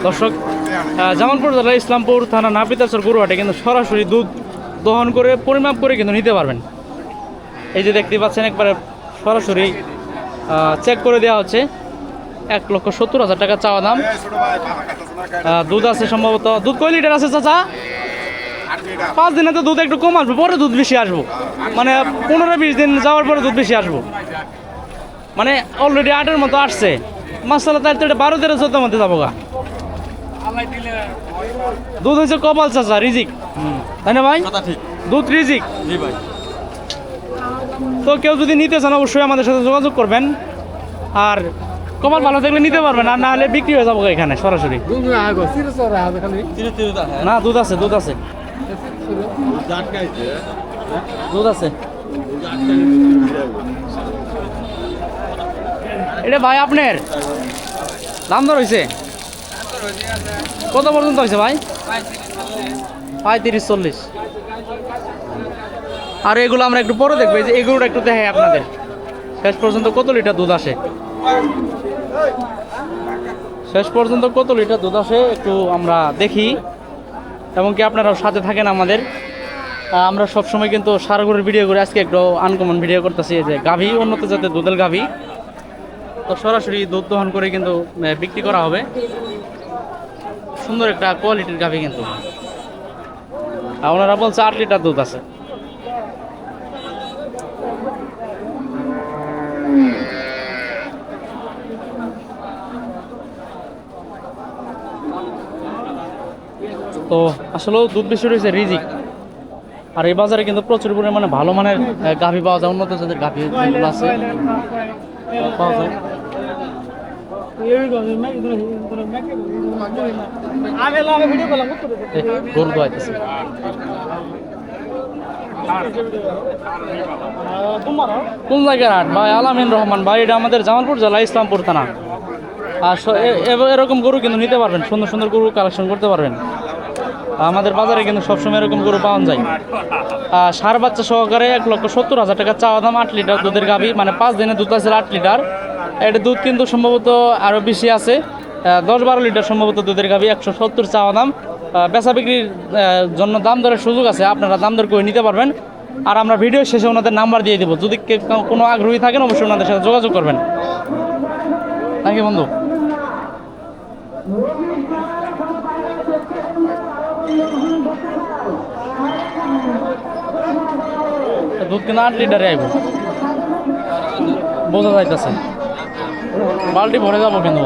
দর্শক, জামালপুর জেলার ইসলামপুর থানা নাপিতাচর গরুহাটে কিন্তু সরাসরি দুধ দহন করে পরিমাপ করে কিন্তু নিতে পারবেন। এই যে দেখতে পাচ্ছেন একবারে সরাসরি চেক করে দেওয়া হচ্ছে। 1,70,000 টাকা চাওয়া দাম। দুধ আছে সম্ভবত। দুধ কয় লিটার আছে চাচা? 5 দিনে তো দুধ একটু কম আসবো, পরে দুধ বেশি আসবো, মানে 15-20 দিন যাওয়ার পরে দুধ বেশি আসবো। মানে অলরেডি 8-এর মতো আসছে। মাসালা তাই তো এটা 12-13-14 মধ্যে যাবো গা। দুধ হয়েছে কপাল চাচা, রিজিক, তাই না ভাই? দুধ রিজিক। তো কেউ যদি নিতে চান অবশ্যই আমাদের সাথে যোগাযোগ করবেন। আর কপাল ভালো থাকলে নিতে পারবেন, আর না হলে বিক্রি হয়ে যাবো এখানে সরাসরি। না, দুধ আছে, দুধ আছে, দুধ আছে। এটা ভাই আপনার দাম দর হয়েছে কত পর্যন্ত হয়েছে ভাই? 35-40। আর এগুলো আমরা একটু পরে দেখবো। যে এগুলোটা একটু দেখাই আপনাদের। শেষ পর্যন্ত কত লিটার দুধ আসে, শেষ পর্যন্ত কত লিটার দুধ আসে একটু আমরা দেখি, এবং কি আপনারাও সাথে থাকেন আমাদের। আমরা সবসময় কিন্তু সার গরুর ভিডিও করে, আজকে একটু আনকমন ভিডিও করতেছি। যে গাভী, উন্নত জাতের দুধের গাভী, তো সরাসরি দুধ দহন করে কিন্তু বিক্রি করা হবে। সুন্দর একটা কোয়ালিটির গাভী কিন্তু। ওনারা বলছে 8 লিটার দুধ আছে। তো আসলেও দুধ বেশি রয়েছে রিজিক। আর এই বাজারে কিন্তু প্রচুর পরিমাণে ভালো মানের গাভী পাওয়া যায়, উন্নত জাতের গাভী আছে পাওয়া যায়। গরু দোয়াইতেছে। কোন জায়গার হাট ভাই? আলামিন রহমান ভাই, এটা আমাদের জামালপুর জেলা ইসলামপুর থানা। আর এরকম গরু কিন্তু নিতে পারবেন, সুন্দর সুন্দর গরু কালেকশন করতে পারবেন। আমাদের বাজারে কিন্তু সবসময় এরকম গরু পাওয়া যায়। সার বাচ্চা সহকারে 1,70,000 টাকা চাওয়া দাম। 8 লিটার দুধের গাভী, মানে 5 দিনে দুধ আছে 8 লিটার। এটা দুধ কিন্তু সম্ভবত আরও বেশি আছে, 10-12 লিটার সম্ভবত দুধের গাভী। 170 চাওয়া দাম। বেচা বিক্রির জন্য দাম দরের সুযোগ আছে, আপনারা দাম দর করে নিতে পারবেন। আর আমরা ভিডিও শেষে ওনাদের নাম্বার দিয়ে দেবো, যদি কোনো আগ্রহী থাকেন অবশ্যই ওনাদের সাথে যোগাযোগ করবেন। থ্যাংক ইউ বন্ধু। দুধ কিন্তু 8 লিটারে আইব, বোঝা যাইতেছে। বালতি ভরে যাবো কিন্তু।